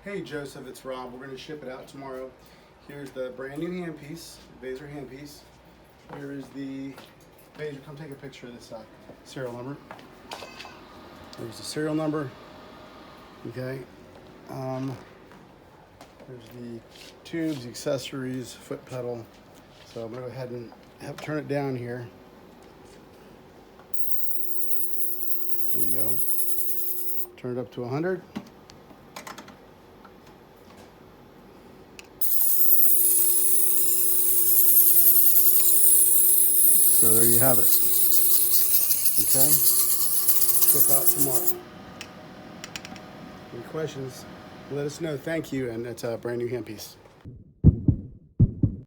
Hey Joseph, it's Rob. We're going to ship it out tomorrow. Here's the brand new handpiece, Vaser handpiece. Here is the Vaser. Come take a picture of this serial number. There's the serial number. Okay. There's the tubes, the accessories, foot pedal. So I'm going to go ahead and turn it down here. There you go. Turn it up to 100. So there you have it. Okay. Ship out tomorrow. Any questions? Let us know. Thank you. And it's a brand new handpiece.